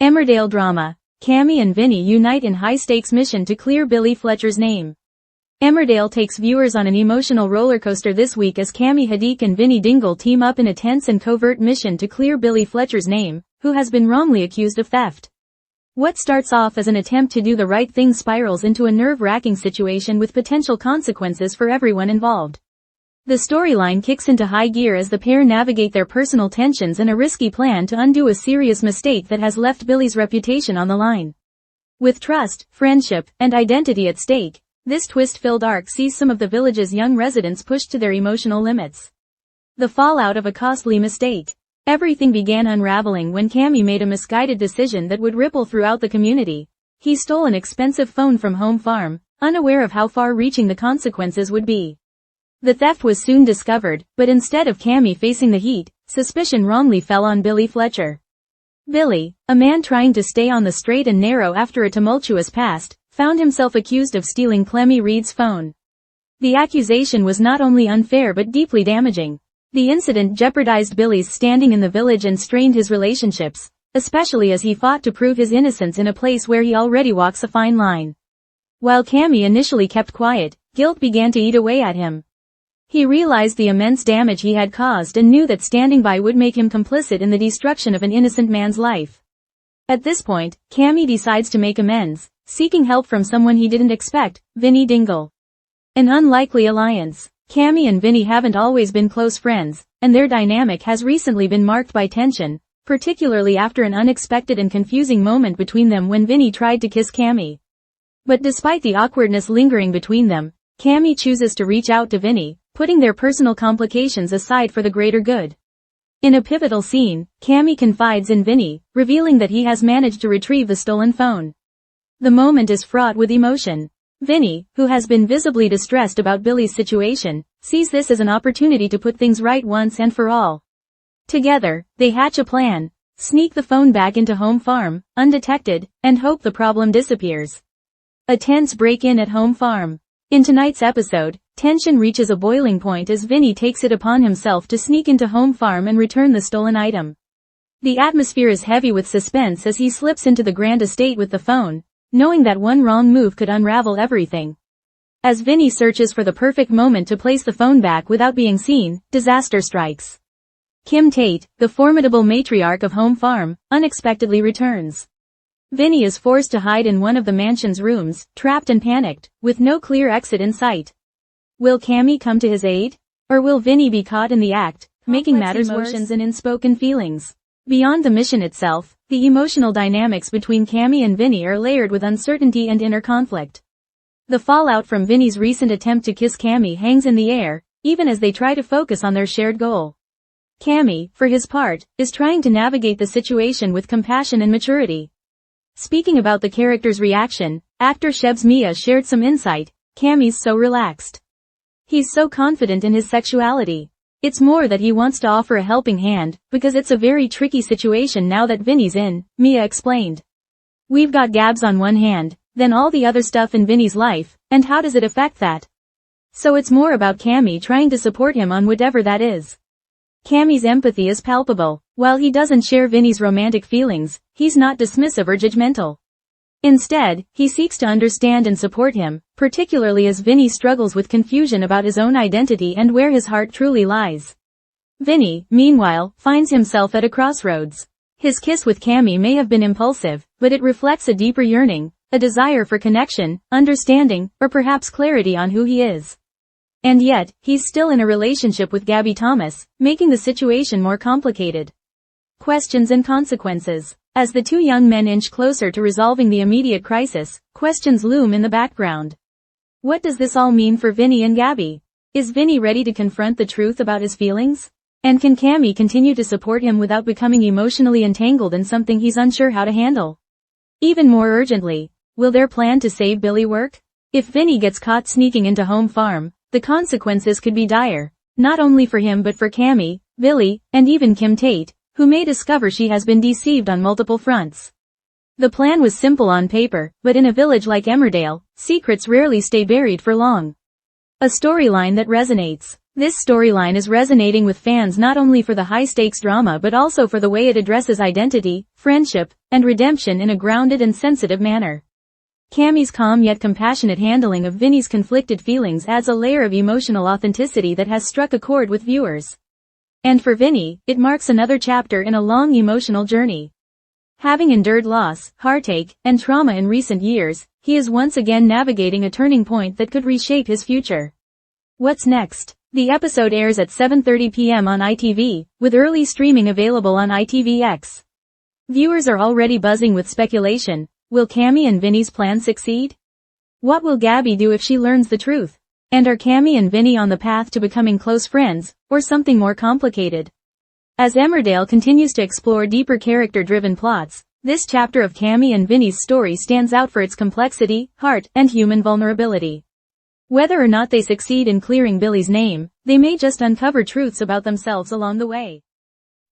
Emmerdale drama. Kammy and Vinny unite in high-stakes mission to clear Billy Fletcher's name. Emmerdale takes viewers on an emotional rollercoaster this week as Kammy Hadid and Vinny Dingle team up in a tense and covert mission to clear Billy Fletcher's name, who has been wrongly accused of theft. What starts off as an attempt to do the right thing spirals into a nerve-wracking situation with potential consequences for everyone involved. The storyline kicks into high gear as the pair navigate their personal tensions and a risky plan to undo a serious mistake that has left Billy's reputation on the line. With trust, friendship, and identity at stake, this twist-filled arc sees some of the village's young residents pushed to their emotional limits. The fallout of a costly mistake. Everything began unraveling when Kammy made a misguided decision that would ripple throughout the community. He stole an expensive phone from Home Farm, unaware of how far-reaching the consequences would be. The theft was soon discovered, but instead of Kammy facing the heat, suspicion wrongly fell on Billy Fletcher. Billy, a man trying to stay on the straight and narrow after a tumultuous past, found himself accused of stealing Clemmy Reed's phone. The accusation was not only unfair but deeply damaging. The incident jeopardized Billy's standing in the village and strained his relationships, especially as he fought to prove his innocence in a place where he already walks a fine line. While Kammy initially kept quiet, guilt began to eat away at him. He realized the immense damage he had caused and knew that standing by would make him complicit in the destruction of an innocent man's life. At this point, Kammy decides to make amends, seeking help from someone he didn't expect, Vinny Dingle. An unlikely alliance. Kammy and Vinny haven't always been close friends, and their dynamic has recently been marked by tension, particularly after an unexpected and confusing moment between them when Vinny tried to kiss Kammy. But despite the awkwardness lingering between them, Kammy chooses to reach out to Vinny, putting their personal complications aside for the greater good. In a pivotal scene, Kammy confides in Vinny, revealing that he has managed to retrieve the stolen phone. The moment is fraught with emotion. Vinny, who has been visibly distressed about Billy's situation, sees this as an opportunity to put things right once and for all. Together, they hatch a plan, sneak the phone back into Home Farm, undetected, and hope the problem disappears. A tense break-in at Home Farm. In tonight's episode, tension reaches a boiling point as Vinny takes it upon himself to sneak into Home Farm and return the stolen item. The atmosphere is heavy with suspense as he slips into the grand estate with the phone, knowing that one wrong move could unravel everything. As Vinny searches for the perfect moment to place the phone back without being seen, disaster strikes. Kim Tate, the formidable matriarch of Home Farm, unexpectedly returns. Vinny is forced to hide in one of the mansion's rooms, trapped and panicked, with no clear exit in sight. Will Kammy come to his aid? Or will Vinny be caught in the act, making matters worse? Emotions and unspoken feelings. Beyond the mission itself, the emotional dynamics between Kammy and Vinny are layered with uncertainty and inner conflict. The fallout from Vinny's recent attempt to kiss Kammy hangs in the air, even as they try to focus on their shared goal. Kammy, for his part, is trying to navigate the situation with compassion and maturity. Speaking about the character's reaction, actor Shebs Mia shared some insight. Kammy's so relaxed. He's so confident in his sexuality. It's more that he wants to offer a helping hand, because it's a very tricky situation now that Vinny's in, Mia explained. We've got Gabs on one hand, then all the other stuff in Vinny's life, and how does it affect that? So it's more about Kammy trying to support him on whatever that is. Kammy's empathy is palpable. While he doesn't share Vinny's romantic feelings, he's not dismissive or judgmental. Instead, he seeks to understand and support him, particularly as Vinny struggles with confusion about his own identity and where his heart truly lies. Vinny, meanwhile, finds himself at a crossroads. His kiss with Kammy may have been impulsive, but it reflects a deeper yearning, a desire for connection, understanding, or perhaps clarity on who he is. And yet, he's still in a relationship with Gabby Thomas, making the situation more complicated. Questions and consequences. As the two young men inch closer to resolving the immediate crisis, questions loom in the background. What does this all mean for Vinny and Gabby? Is Vinny ready to confront the truth about his feelings? And can Kammy continue to support him without becoming emotionally entangled in something he's unsure how to handle? Even more urgently, will their plan to save Billy work? If Vinny gets caught sneaking into Home Farm, the consequences could be dire, not only for him but for Kammy, Billy, and even Kim Tate, who may discover she has been deceived on multiple fronts. The plan was simple on paper, but in a village like Emmerdale, secrets rarely stay buried for long. A storyline that resonates. This storyline is resonating with fans not only for the high-stakes drama but also for the way it addresses identity, friendship, and redemption in a grounded and sensitive manner. Kammy's calm yet compassionate handling of Vinny's conflicted feelings adds a layer of emotional authenticity that has struck a chord with viewers. And for Vinny, it marks another chapter in a long emotional journey. Having endured loss, heartache, and trauma in recent years, he is once again navigating a turning point that could reshape his future. What's next? The episode airs at 7:30 p.m. on ITV, with early streaming available on ITVX. Viewers are already buzzing with speculation. Will Kammy and Vinny's plan succeed? What will Gabby do if she learns the truth? And are Kammy and Vinny on the path to becoming close friends, or something more complicated? As Emmerdale continues to explore deeper character-driven plots, this chapter of Kammy and Vinny's story stands out for its complexity, heart, and human vulnerability. Whether or not they succeed in clearing Billy's name, they may just uncover truths about themselves along the way.